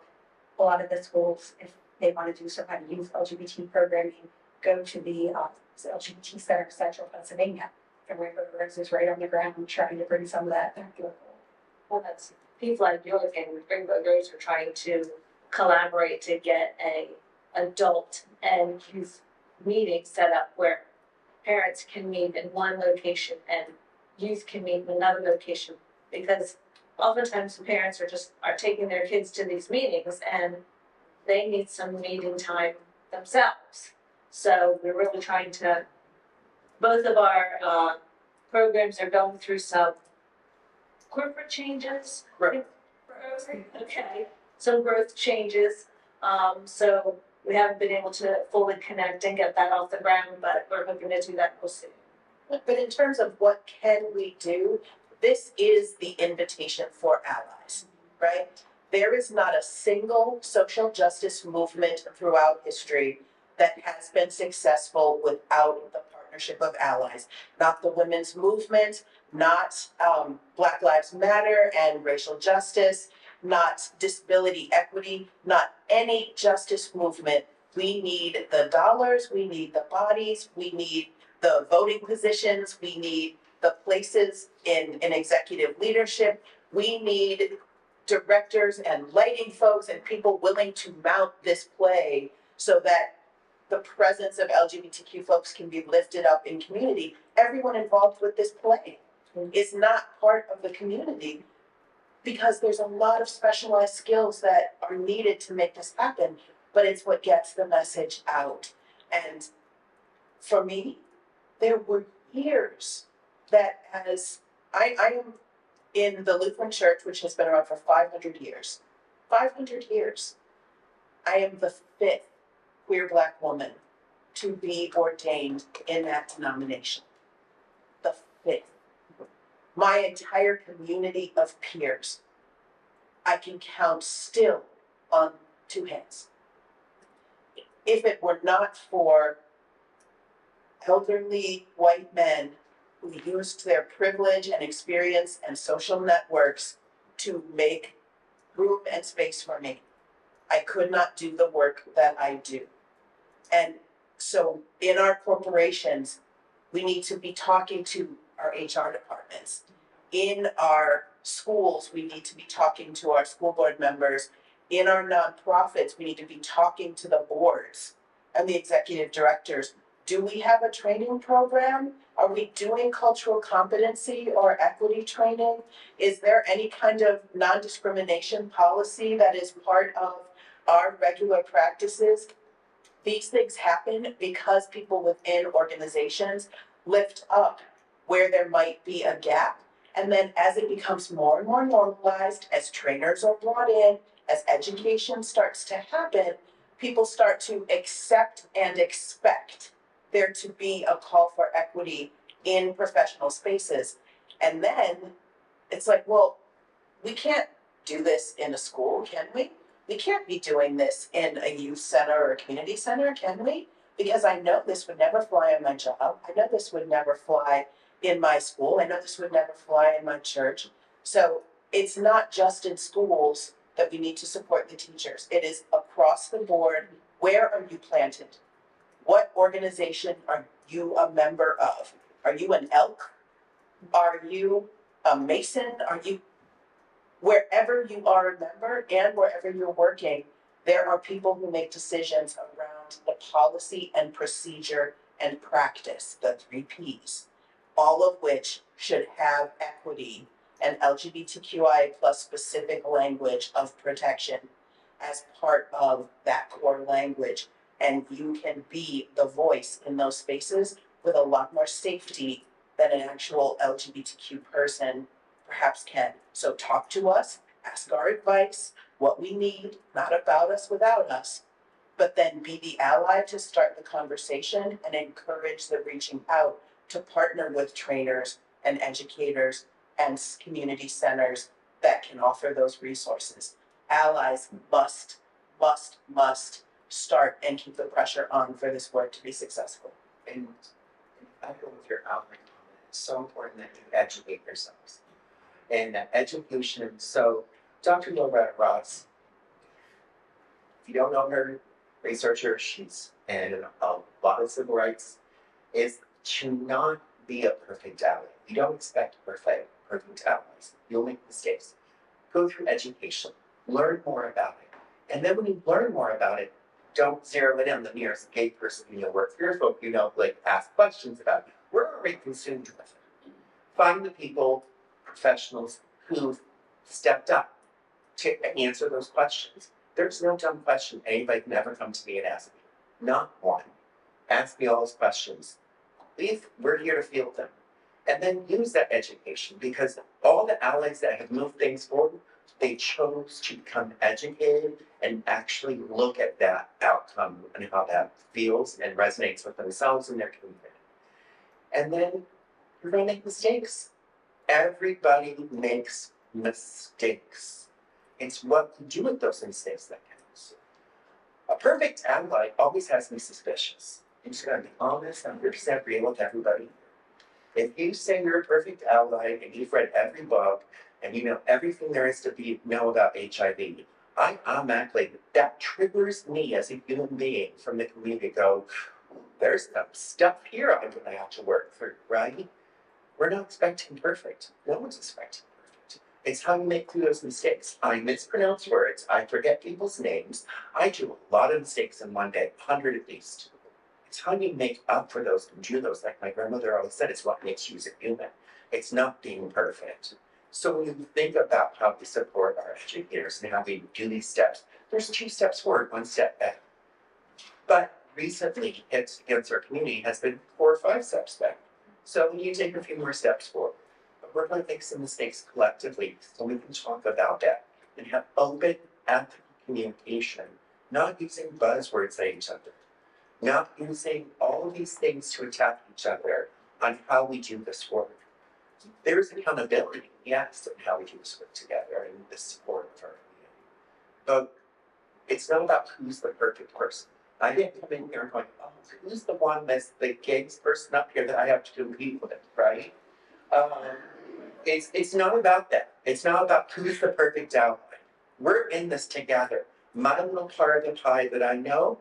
a lot of the schools, if they want to do some kind of youth LGBT programming, go to the LGBT Center of Central Pennsylvania. And Rainbow Rose is right on the ground trying to bring some of that back local. Well, that's people like York and Rainbow Rose are trying to collaborate to get a adult and youth meeting set up where parents can meet in one location and youth can meet in another location, because oftentimes parents are taking their kids to these meetings and they need some meeting time themselves. So we're really trying to, both of our programs are going through some corporate changes. Right. Okay, some growth changes. So we haven't been able to fully connect and get that off the ground, but we're hoping to do that real soon. But in terms of what can we do, this is the invitation for allies, right? There is not a single social justice movement throughout history that has been successful without the partnership of allies. Not the women's movement, not Black Lives Matter and racial justice, not disability equity, not any justice movement. We need the dollars, we need the bodies, we need the voting positions, we need the places in executive leadership, we need directors and lighting folks and people willing to mount this play so that the presence of LGBTQ folks can be lifted up in community. Everyone involved with this play is not part of the community because there's a lot of specialized skills that are needed to make this happen, but it's what gets the message out. And for me, there were years that as I am in the Lutheran Church, which has been around for 500 years. 500 years. I am the 5th queer Black woman to be ordained in that denomination. The 5th. My entire community of peers, I can count still on 2 hands. If it were not for elderly white men who used their privilege and experience and social networks to make room and space for me, I could not do the work that I do. And so in our corporations, we need to be talking to our HR departments. In our schools, we need to be talking to our school board members. In our nonprofits, we need to be talking to the boards and the executive directors. Do we have a training program? Are we doing cultural competency or equity training? Is there any kind of non-discrimination policy that is part of our regular practices? These things happen because people within organizations lift up where there might be a gap. And then as it becomes more and more normalized, as trainers are brought in, as education starts to happen, people start to accept and expect there to be a call for equity in professional spaces. And then it's like, well, we can't do this in a school, can we? We can't be doing this in a youth center or a community center, can we? Because I know this would never fly in my job. I know this would never fly in my school. I know this would never fly in my church. So it's not just in schools that we need to support the teachers. It is across the board. Where are you planted? What organization are you a member of? Are you an ELK? Are you a Mason? Are you, wherever you are a member and wherever you're working, there are people who make decisions around the policy and procedure and practice, the 3 Ps, all of which should have equity and LGBTQIA plus specific language of protection as part of that core language. And you can be the voice in those spaces with a lot more safety than an actual LGBTQ person perhaps can. So talk to us, ask our advice, what we need, not about us, without us, but then be the ally to start the conversation and encourage the reaching out to partner with trainers and educators and community centers that can offer those resources. Allies must start and keep the pressure on for this work to be successful. And I go with your outline comment. It's so important that you educate yourselves. And education, so Dr. Loretta Ross, if you don't know her, researcher, she's in a lot of civil rights, is to not be a perfect ally. You don't expect perfect allies. You'll make mistakes. Go through education, learn more about it. And then when you learn more about it, don't zero in on the nearest gay person you know, work fearful, you know, like ask questions about it. We're already consumed with it. Find the people, professionals who've stepped up to answer those questions. There's no dumb question anybody can ever come to me and ask me. Not one. Ask me all those questions. We're here to field them. And then use that education, because all the allies that have moved things forward, they chose to become educated and actually look at that outcome and how that feels and resonates with themselves and their community. And then you're going to make mistakes. Everybody makes mistakes. It's what you do with those mistakes that counts. A perfect ally always has me suspicious. I'm just going to be honest, I'm 100% real with everybody. If you say you're a perfect ally and you've read every book and you know everything there is to know about HIV, I automatically, that triggers me as a human being from the community to go, there's some stuff here I'm going to have to work through, right? We're not expecting perfect. No one's expecting perfect. It's how you make through those mistakes. I mispronounce words. I forget people's names. I do a lot of mistakes in one day, 100 at least. It's how you make up for those and do those. Like my grandmother always said, it's what makes you a human. It's not being perfect. So when you think about how we support our educators and how we do these steps, there's 2 steps forward, 1 step back. But recently, it's against our community has been 4 or 5 steps back. So we need to take a few more steps forward. But we're going to make some mistakes collectively so we can talk about that and have open, ethical communication not using buzzwords at each other, not using all of these things to attack each other on how we do this work. There is accountability, yes, in how we do this work together and the support of our community. But it's not about who's the perfect person. I didn't come in here going, oh, who's the one that's the gayest person up here that I have to compete with, right? It's not about that. It's not about who's the perfect outline. We're in this together. My little part of the pie that I know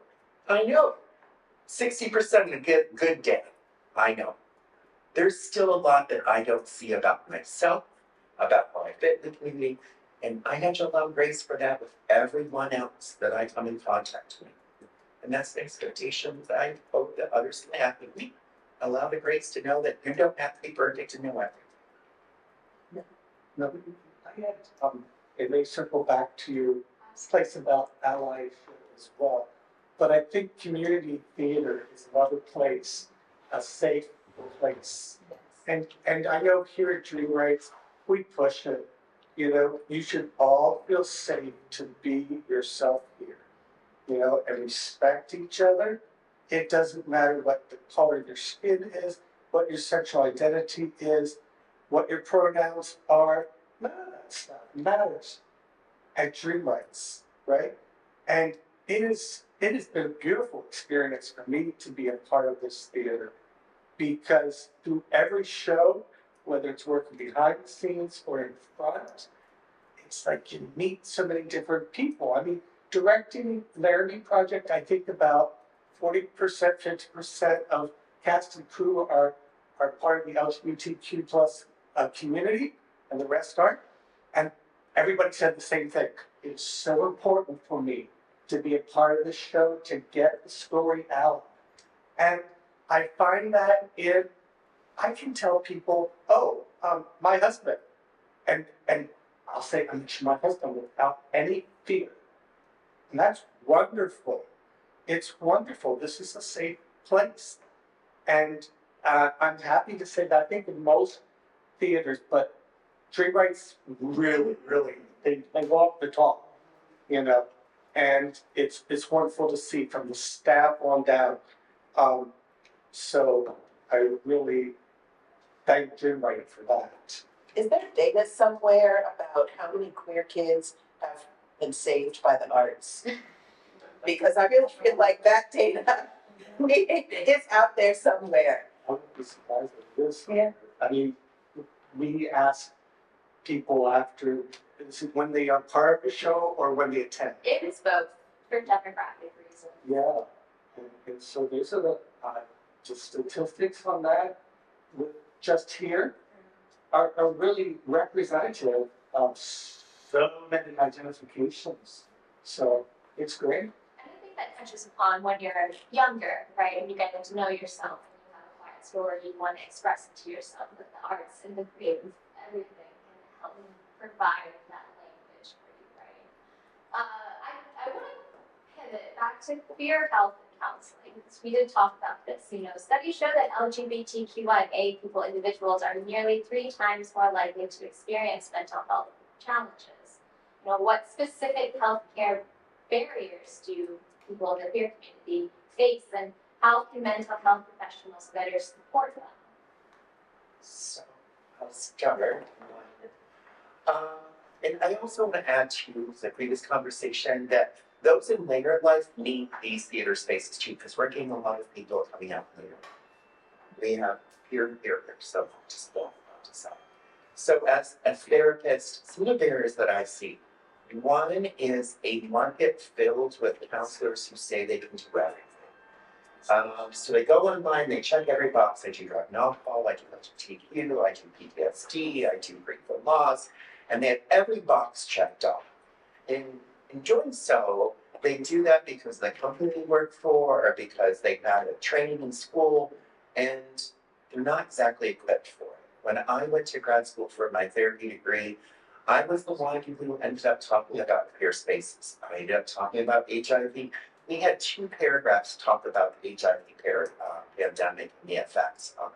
60% of a good day. I know. There's still a lot that I don't see about myself, about how I fit in the community, and I have to allow grace for that with everyone else that I come in contact with. And that's the expectation that I hope that others can have with me. Allow the grace to know that you don't have to be perfect to know everything. No, I had, it may circle back to your place about allyship as well. But I think community theater is another place, a safe place. And I know here at Dream Rights, we push it. You know, you should all feel safe to be yourself here, you know, and respect each other. It doesn't matter what the color of your skin is, what your sexual identity is, what your pronouns are. None of that stuff matters at Dream Rights, right? And it has been a beautiful experience for me to be a part of this theater, because through every show, whether it's working behind the scenes or in front, it's like you meet so many different people. I mean, directing Laramie Project, I think about 40%, 50% of cast and crew are part of the LGBTQ plus community, and the rest aren't. And everybody said the same thing. It's so important for me to be a part of the show, to get the story out. And I find that I can tell people, oh, my husband, and I'll say, I'm my husband without any fear. And that's wonderful. It's wonderful. This is a safe place. And I'm happy to say that I think in most theaters, but Dream Rights really, they walk the talk, you know, and it's wonderful to see from the staff on down. So I really thank Dream Rights for that. Is there data somewhere about how many queer kids have been saved by the arts? Because I really feel like that data is out there somewhere. I wouldn't be surprised if it is. Yeah. I mean, we ask people after, is it when they are part of the show or when they attend? It is both for demographic reasons. Yeah, and so there's just statistics on that, just here, are really representative of so many identifications. So it's great. And I think that touches upon when you're younger, right? And you get to know yourself and you have a quiet story, you want to express it to yourself with the arts and the creative, everything can help provide that language for you, right? I want to pivot back to queer health and counseling, because we did talk about this. You know, studies show that LGBTQIA individuals are nearly 3 times more likely to experience mental health challenges. You know, what specific healthcare barriers do people in the queer community face, and how can mental health professionals better support them? So I'll start. And I also want to add to the previous conversation that those in later life need these theater spaces too, because we're getting a lot of people coming out later. We have peer barriers, so just go to side. So as a therapist, some of the barriers that I see, one is a market filled with counselors who say they can do everything. So they go online, they check every box. I do drug and alcohol, I do LGBTQ, I do PTSD, I do grief and loss, and they have every box checked off. In doing so, they do that because the company they work for, or because they had a training in school, and they're not exactly equipped for it. When I went to grad school for my therapy degree, I was the one who ended up talking about queer spaces. I ended up talking about HIV. We had 2 paragraphs talk about the HIV pandemic and the effects on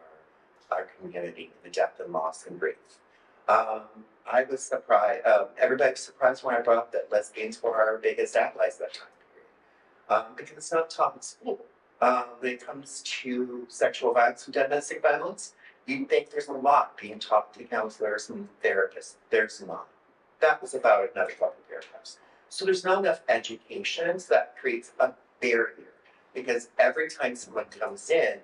our community, the death and loss and grief. I was surprised, everybody was surprised when I brought up that lesbians were our biggest allies that time period. because it's not taught in school. When it comes to sexual violence and domestic violence, you'd think there's a lot being taught to counselors and therapists. There's not. That was about another couple of paragraphs. So there's not enough education, so that creates a barrier. Because every time someone comes in,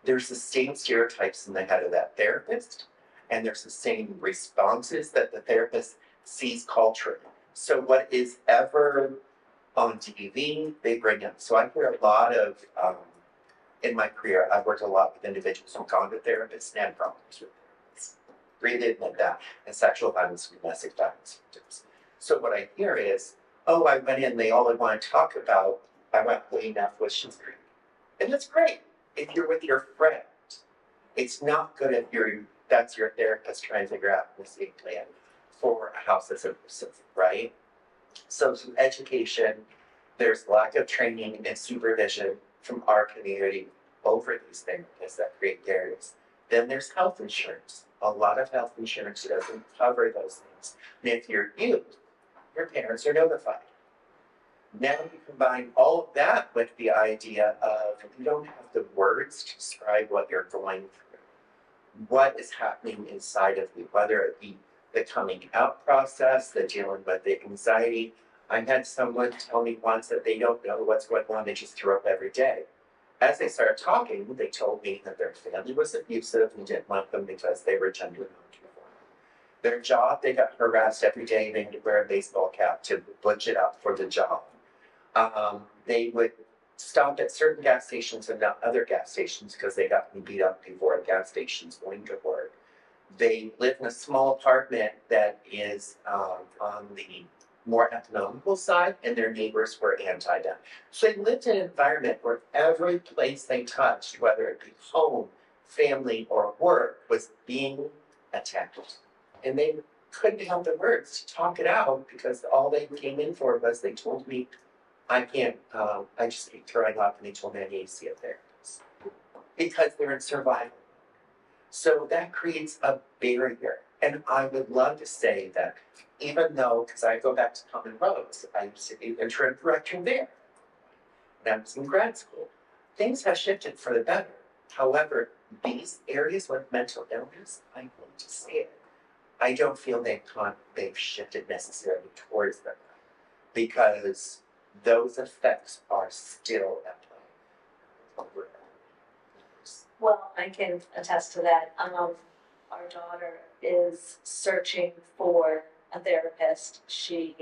there's the same stereotypes in the head of that therapist, and there's the same responses that the therapist sees culturally. So what is ever on TV, they bring up. So I hear a lot of, in my career, I've worked a lot with individuals who've gone to therapists and had problems with therapists. Really admit that, and sexual violence and domestic violence victims. So what I hear is, oh, I went in, they all I want to talk about, I went way enough with Schitt's Creek. And that's great if you're with your friend. It's not good if that's your therapist trying to figure out the same plan for a house that's abusive, right? So some education, there's lack of training and supervision from our community over these therapists that create barriers. Then there's health insurance. A lot of health insurance doesn't cover those things. And if you're youth, your parents are notified. Now you combine all of that with the idea of you don't have the words to describe what you're going through. What is happening inside of you, whether it be the coming out process, the dealing with the anxiety. I had someone tell me once that they don't know what's going on, they just throw up every day. As they started talking, they told me that their family was abusive and didn't want them because they were gender nonconforming. Their job, they got harassed every day, they had to wear a baseball cap to budget up for the job. They would stop at certain gas stations and not other gas stations because they got beat up before at gas stations going to work. They live in a small apartment that is on the more economical side, and their neighbors were anti them. So they lived in an environment where every place they touched, whether it be home, family, or work, was being attacked. And they couldn't have the words to talk it out because all they came in for was they told me, I can't, I just keep throwing up, and they told me I need to see a therapist. Because they're in survival. So that creates a barrier. And I would love to say that even though, because I go back to Common Rose, I used to be interim director there when I was in grad school. Things have shifted for the better. However, these areas with mental illness, I'm going to say it, I don't feel they've shifted necessarily towards them because those effects are still at play. Well, I can attest to that. Our daughter is searching for a therapist. She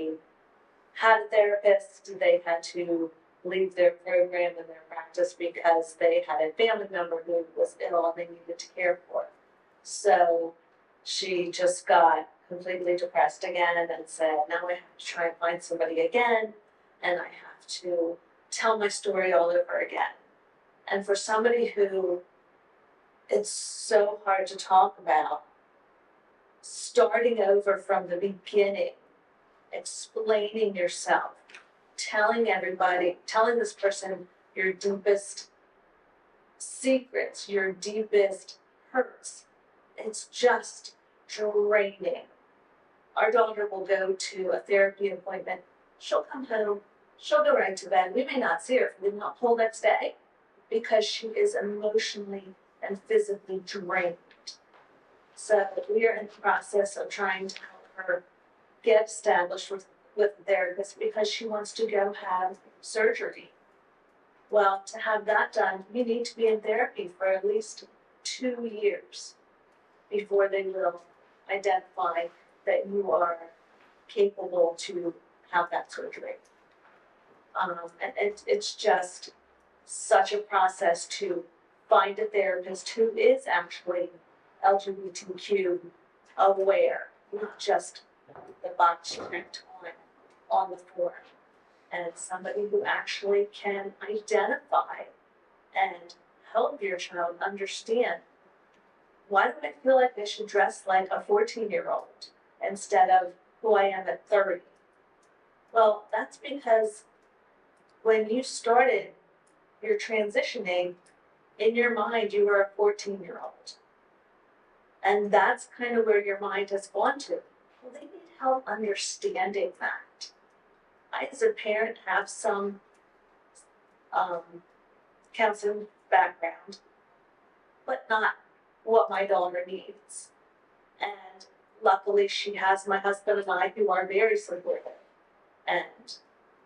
had a therapist. They had to leave their program and their practice because they had a family member who was ill and they needed to care for. So she just got completely depressed again and said, now I have to try and find somebody again, and I have to tell my story all over again. And for somebody who it's so hard to talk about, starting over from the beginning, explaining yourself, telling everybody, telling this person your deepest secrets, your deepest hurts, it's just draining. Our daughter will go to a therapy appointment, she'll come home, she'll go right to bed. We may not see her for the whole next day because she is emotionally and physically drained. So we are in the process of trying to help her get established with a therapist because she wants to go have surgery. Well, to have that done, you need to be in therapy for at least 2 years before they will identify that you are capable to have that surgery. And it's just such a process to find a therapist who is actually LGBTQ aware, not just the box checked on the form, and somebody who actually can identify and help your child understand, why do I feel like I should dress like a 14-year-old instead of who I am at 30? Well, that's because when you started your transitioning, in your mind, you were a 14-year-old. And that's kind of where your mind has gone to. Well, they need help understanding that. I, as a parent, have some counseling background, but not what my daughter needs. And luckily she has my husband and I who are very supportive. And,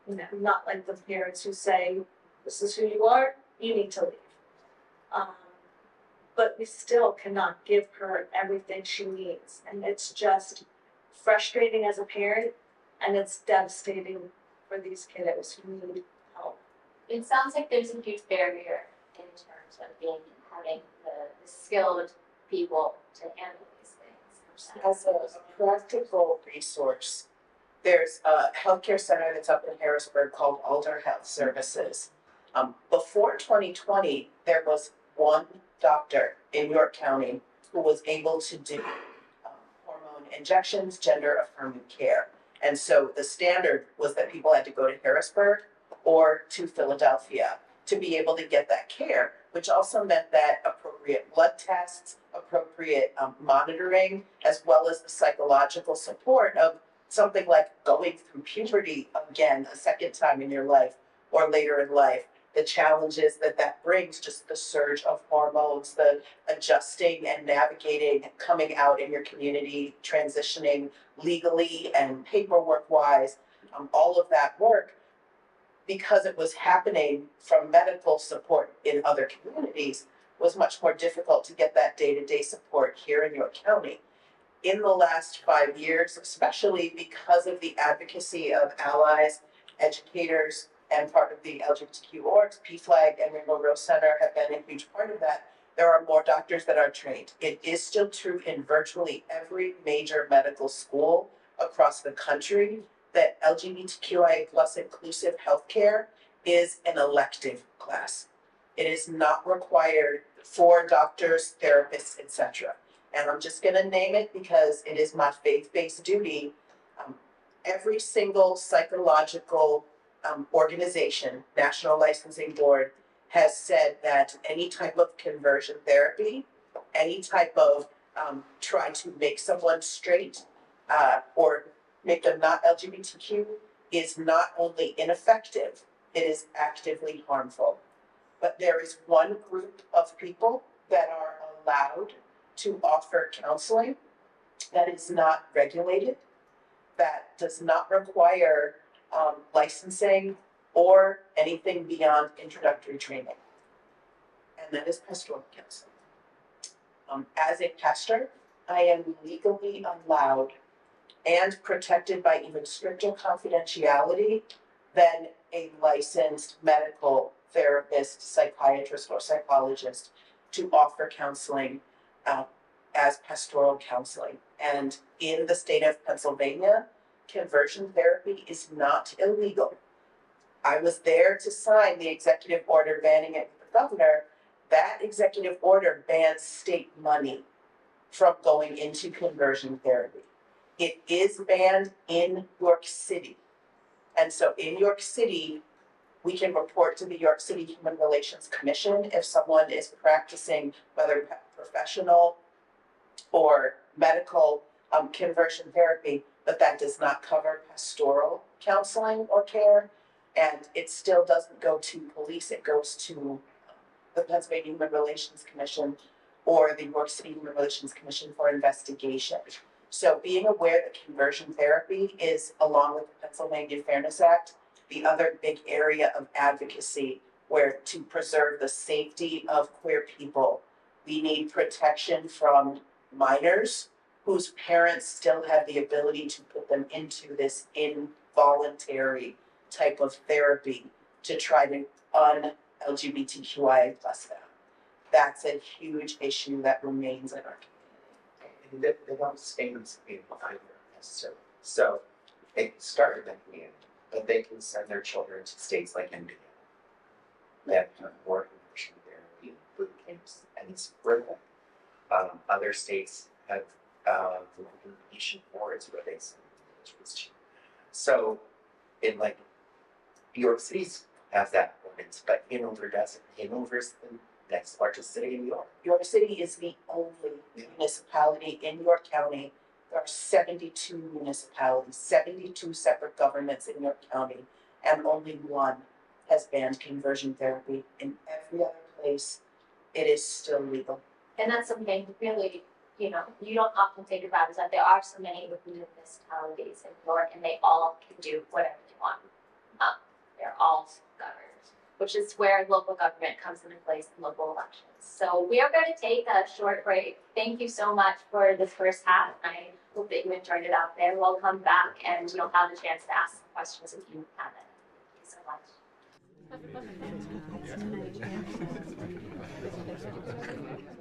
you know, not like the parents who say, this is who you are, you need to leave. But we still cannot give her everything she needs. And it's just frustrating as a parent, and it's devastating for these kiddos who need help. It sounds like there's a huge barrier in terms of having the skilled people to handle these things. As a practical resource, there's a healthcare center that's up in Harrisburg called Alder Health Services. Before 2020, there was one doctor in York County who was able to do hormone injections, gender affirming care. And so the standard was that people had to go to Harrisburg or to Philadelphia to be able to get that care, which also meant that appropriate blood tests, appropriate monitoring, as well as the psychological support of something like going through puberty again a second time in your life or later in life, the challenges that brings, just the surge of hormones, the adjusting and navigating, coming out in your community, transitioning legally and paperwork wise, all of that work, because it was happening from medical support in other communities, was much more difficult to get that day-to-day support here in York County. In the last 5 years, especially because of the advocacy of allies, educators, and part of the LGBTQ orgs, PFLAG and Rainbow Rose Center have been a huge part of that. There are more doctors that are trained. It is still true in virtually every major medical school across the country that LGBTQIA plus inclusive healthcare is an elective class. It is not required for doctors, therapists, etc. And I'm just gonna name it because it is my faith-based duty. Every single psychological organization, National Licensing Board, has said that any type of conversion therapy, any type of try to make someone straight or make them not LGBTQ is not only ineffective, it is actively harmful. But there is one group of people that are allowed to offer counseling that is not regulated, that does not require licensing or anything beyond introductory training. And that is pastoral counseling. As a pastor, I am legally allowed and protected by even stricter confidentiality than a licensed medical therapist, psychiatrist, or psychologist to offer counseling as pastoral counseling. And in the state of Pennsylvania, conversion therapy is not illegal. I was there to sign the executive order banning it with the governor. That executive order bans state money from going into conversion therapy. It is banned in York City. And so in York City, we can report to the York City Human Relations Commission if someone is practicing, whether professional or medical conversion therapy, but that does not cover pastoral counseling or care. And it still doesn't go to police, it goes to the Pennsylvania Human Relations Commission or the York City Human Relations Commission for investigation. So being aware that conversion therapy is, along with the Pennsylvania Fairness Act, the other big area of advocacy where to preserve the safety of queer people, we need protection from minors whose parents still have the ability to put them into this involuntary type of therapy to try to un-LGBTQIA plus them. That's a huge issue that remains in our community. They don't stay in Spain either necessarily. So they start in the community, but they can send their children to states like India that have more conversion therapy boot camps, and it's brilliant. Other states have implementation boards where they send individuals to. So in like New York City has that ordinance, but Hanover doesn't. Hanover's the next largest city in New York. York City is the only municipality in York County. There are 72 municipalities, 72 separate governments in York County, and only one has banned conversion therapy. In every other place, it is still legal. And that's something really, you don't often think about, is that there are so many municipalities in New York and they all can do whatever they want. They're all governed, which is where local government comes into place in local elections. So we are going to take a short break. Thank you so much for this first half. I hope that you enjoyed it out there. We'll come back and you'll have the chance to ask questions if you have it. Thank you so much.